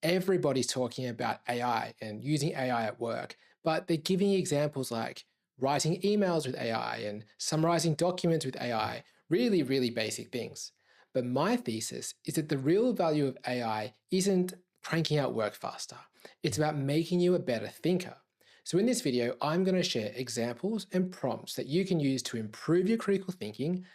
Everybody's talking about AI and using AI at work, but they're giving examples like writing emails with AI and summarizing documents with AI, really, really basic things. But my thesis is that the real value of AI isn't cranking out work faster. It's about making you a better thinker. So in this video, I'm going to share examples and prompts that you can use to improve your critical thinking,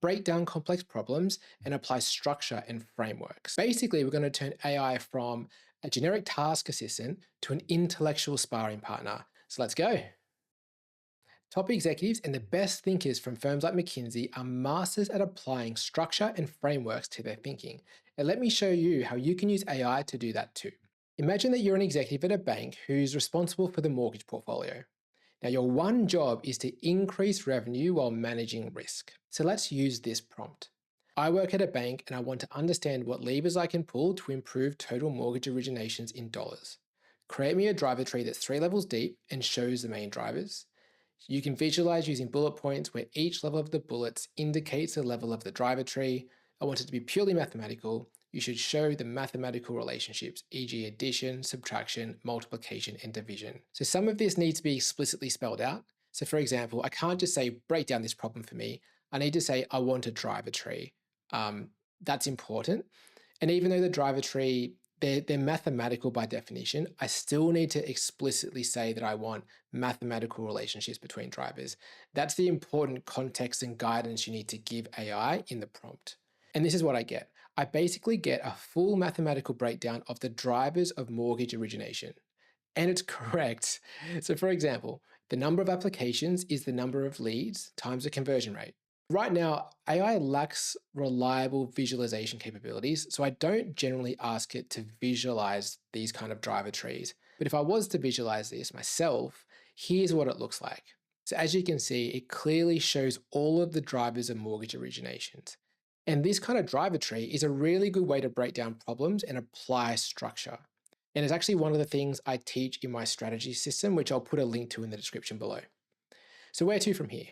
break down complex problems, and apply structure and frameworks. Basically, we're going to turn AI from a generic task assistant to an intellectual sparring partner. So let's go. Top executives and the best thinkers from firms like McKinsey are masters at applying structure and frameworks to their thinking. And let me show you how you can use AI to do that too. Imagine that you're an executive at a bank who's responsible for the mortgage portfolio. Now, your one job is to increase revenue while managing risk. So let's use this prompt. I work at a bank and I want to understand what levers I can pull to improve total mortgage originations in dollars. Create me a driver tree that's 3 levels deep and shows the main drivers. You can visualize using bullet points where each level of the bullets indicates the level of the driver tree. I want it to be purely mathematical. You should show the mathematical relationships, e.g. addition, subtraction, multiplication, and division. So some of this needs to be explicitly spelled out. So for example, I can't just say, break down this problem for me. I need to say, I want a driver tree. That's important. And even though the driver tree, they're mathematical by definition, I still need to explicitly say that I want mathematical relationships between drivers. That's the important context and guidance you need to give AI in the prompt. And this is what I get. I basically get a full mathematical breakdown of the drivers of mortgage origination. And it's correct. So for example, the number of applications is the number of leads times the conversion rate. Right now, AI lacks reliable visualization capabilities, so I don't generally ask it to visualize these kind of driver trees. But if I was to visualize this myself, here's what it looks like. So as you can see, it clearly shows all of the drivers of mortgage originations. And this kind of driver tree is a really good way to break down problems and apply structure. And it's actually one of the things I teach in my strategy system, which I'll put a link to in the description below. So where to from here?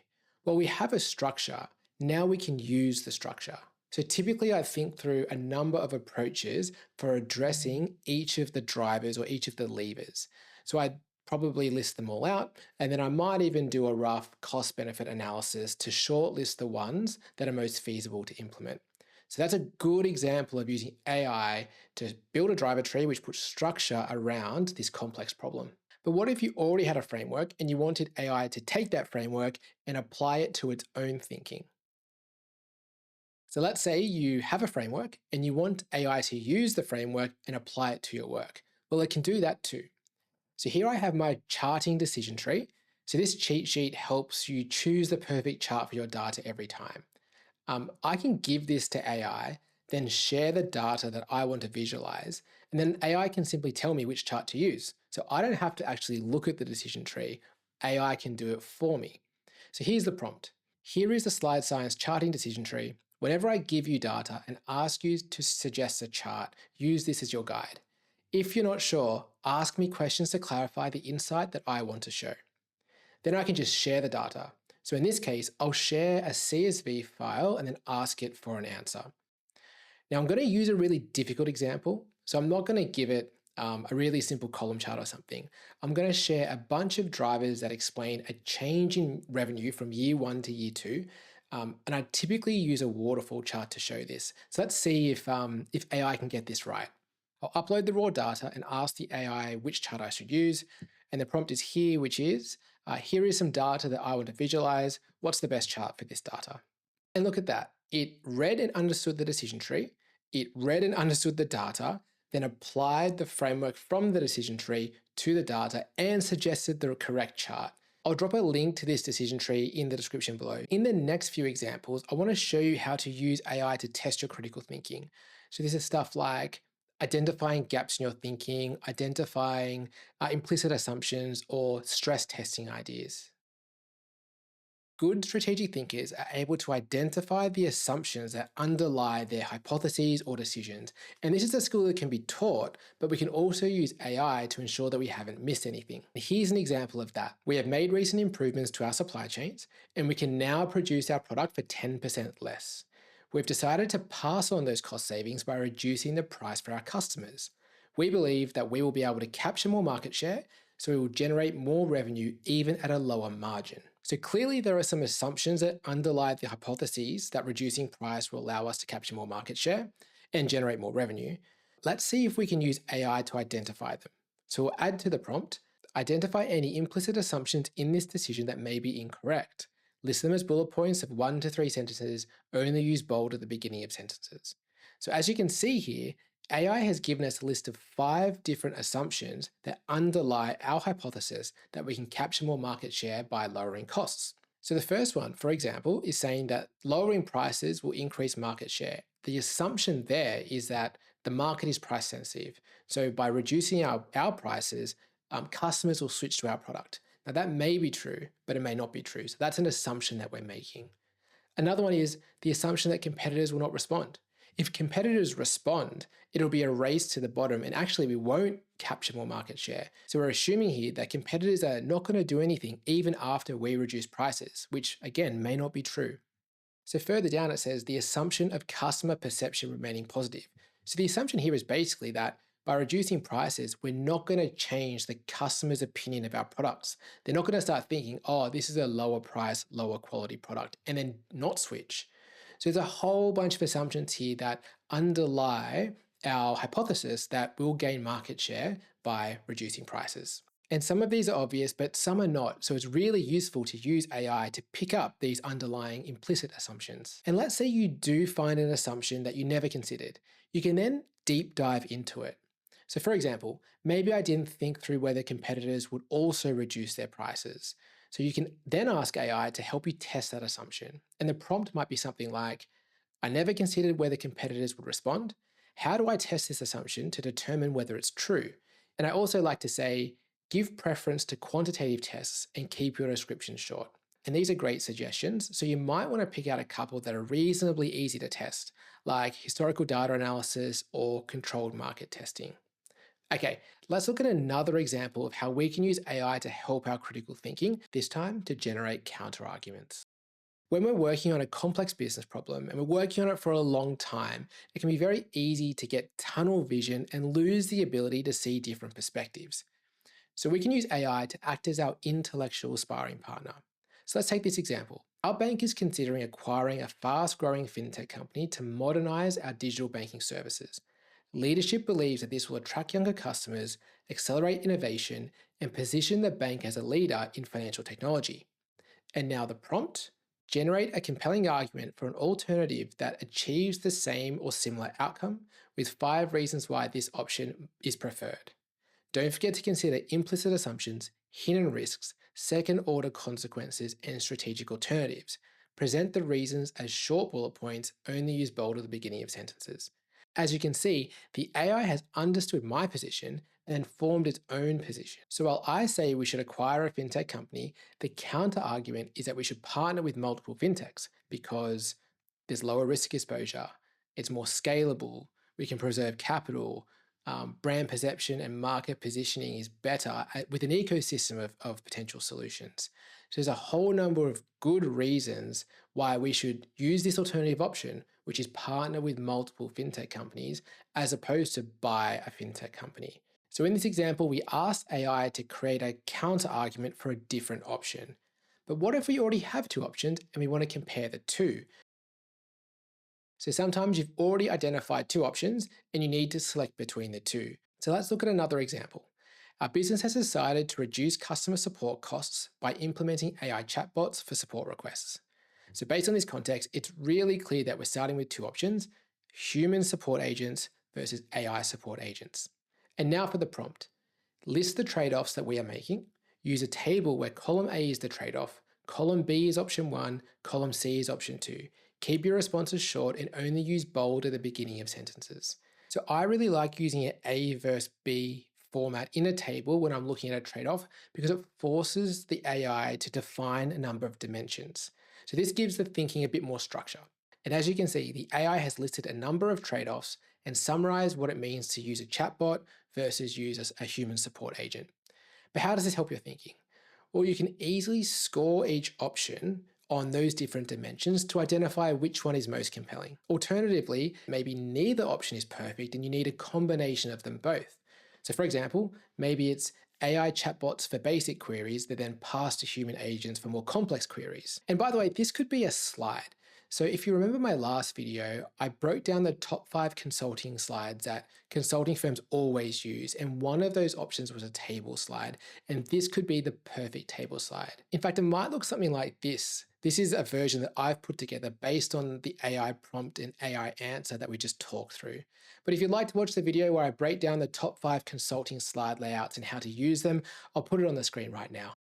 Well, we have a structure. Now we can use the structure. So typically I think through a number of approaches for addressing each of the drivers or each of the levers. So I probably list them all out, and then I might even do a rough cost-benefit analysis to shortlist the ones that are most feasible to implement. So that's a good example of using AI to build a driver tree which puts structure around this complex problem. But what if you already had a framework and you wanted AI to take that framework and apply it to its own thinking? So let's say you have a framework and you want AI to use the framework and apply it to your work. Well, it can do that too. So here I have my charting decision tree. So this cheat sheet helps you choose the perfect chart for your data every time. I can give this to AI, then share the data that I want to visualize, and then AI can simply tell me which chart to use. So I don't have to actually look at the decision tree. AI can do it for me. So here's the prompt. Here is the Slide Science charting decision tree. Whenever I give you data and ask you to suggest a chart, use this as your guide. If you're not sure, ask me questions to clarify the insight that I want to show. Then I can just share the data. So in this case, I'll share a CSV file and then ask it for an answer. Now I'm going to use a really difficult example. So I'm not going to give it a really simple column chart or something. I'm going to share a bunch of drivers that explain a change in revenue from year 1 to year 2. And I typically use a waterfall chart to show this. So let's see if AI can get this right. I'll upload the raw data and ask the AI which chart I should use. And the prompt is here, which is, here is some data that I want to visualize. What's the best chart for this data? And look at that. It read and understood the decision tree. It read and understood the data, then applied the framework from the decision tree to the data and suggested the correct chart. I'll drop a link to this decision tree in the description below. In the next few examples, I want to show you how to use AI to test your critical thinking. So this is stuff like identifying gaps in your thinking, identifying implicit assumptions, or stress testing ideas. Good strategic thinkers are able to identify the assumptions that underlie their hypotheses or decisions. And this is a skill that can be taught, but we can also use AI to ensure that we haven't missed anything. Here's an example of that. We have made recent improvements to our supply chains, and we can now produce our product for 10% less. We've decided to pass on those cost savings by reducing the price for our customers. We believe that we will be able to capture more market share, so we will generate more revenue even at a lower margin. So clearly there are some assumptions that underlie the hypotheses that reducing price will allow us to capture more market share and generate more revenue. Let's see if we can use AI to identify them. So we'll add to the prompt, identify any implicit assumptions in this decision that may be incorrect. List them as bullet points of 1 to 3 sentences, only use bold at the beginning of sentences. So as you can see here, AI has given us a list of 5 different assumptions that underlie our hypothesis that we can capture more market share by lowering costs. So the first one, for example, is saying that lowering prices will increase market share. The assumption there is that the market is price sensitive. So by reducing our prices, customers will switch to our product. Now that may be true, but it may not be true. So that's an assumption that we're making. Another one is the assumption that competitors will not respond. If competitors respond, it'll be a race to the bottom and actually we won't capture more market share. So we're assuming here that competitors are not going to do anything even after we reduce prices, which again may not be true. So further down it says the assumption of customer perception remaining positive. So the assumption here is basically that by reducing prices, we're not going to change the customer's opinion of our products. They're not going to start thinking, oh, this is a lower price, lower quality product, and then not switch. So there's a whole bunch of assumptions here that underlie our hypothesis that we'll gain market share by reducing prices. And some of these are obvious, but some are not. So it's really useful to use AI to pick up these underlying implicit assumptions. And let's say you do find an assumption that you never considered. You can then deep dive into it. So for example, maybe I didn't think through whether competitors would also reduce their prices. So you can then ask AI to help you test that assumption. And the prompt might be something like, I never considered whether competitors would respond. How do I test this assumption to determine whether it's true? And I also like to say, give preference to quantitative tests and keep your description short. And these are great suggestions, so you might want to pick out a couple that are reasonably easy to test, like historical data analysis or controlled market testing. Okay, let's look at another example of how we can use AI to help our critical thinking, this time to generate counterarguments. When we're working on a complex business problem and we're working on it for a long time, it can be very easy to get tunnel vision and lose the ability to see different perspectives. So we can use AI to act as our intellectual sparring partner. So let's take this example. Our bank is considering acquiring a fast-growing fintech company to modernize our digital banking services. Leadership believes that this will attract younger customers, accelerate innovation, and position the bank as a leader in financial technology. And now the prompt, generate a compelling argument for an alternative that achieves the same or similar outcome with 5 reasons why this option is preferred. Don't forget to consider implicit assumptions, hidden risks, second-order consequences, and strategic alternatives. Present the reasons as short bullet points, only use bold at the beginning of sentences. As you can see, the AI has understood my position and formed its own position. So while I say we should acquire a fintech company, the counter argument is that we should partner with multiple fintechs because there's lower risk exposure, it's more scalable, we can preserve capital, brand perception and market positioning is better with an ecosystem of potential solutions. So there's a whole number of good reasons why we should use this alternative option, which is partner with multiple fintech companies as opposed to buy a fintech company. So in this example, we asked AI to create a counter argument for a different option. But what if we already have 2 options and we want to compare the 2? So sometimes you've already identified 2 options and you need to select between the 2. So let's look at another example. Our business has decided to reduce customer support costs by implementing AI chatbots for support requests. So based on this context, it's really clear that we're starting with 2 options, human support agents versus AI support agents. And now for the prompt. List the trade-offs that we are making. Use a table where column A is the trade-off, column B is option 1, column C is option 2. Keep your responses short and only use bold at the beginning of sentences. So I really like using an A versus B format in a table when I'm looking at a trade-off because it forces the AI to define a number of dimensions. So this gives the thinking a bit more structure. And as you can see, the AI has listed a number of trade-offs and summarized what it means to use a chatbot versus use a human support agent. But how does this help your thinking? Well, you can easily score each option on those different dimensions to identify which one is most compelling. Alternatively, maybe neither option is perfect and you need a combination of them both. So for example, maybe it's AI chatbots for basic queries that then pass to human agents for more complex queries. And by the way, this could be a slide. So if you remember my last video, I broke down the top 5 consulting slides that consulting firms always use, and one of those options was a table slide, and this could be the perfect table slide. In fact, it might look something like this. This is a version that I've put together based on the AI prompt and AI answer that we just talked through. But if you'd like to watch the video where I break down the top 5 consulting slide layouts and how to use them, I'll put it on the screen right now.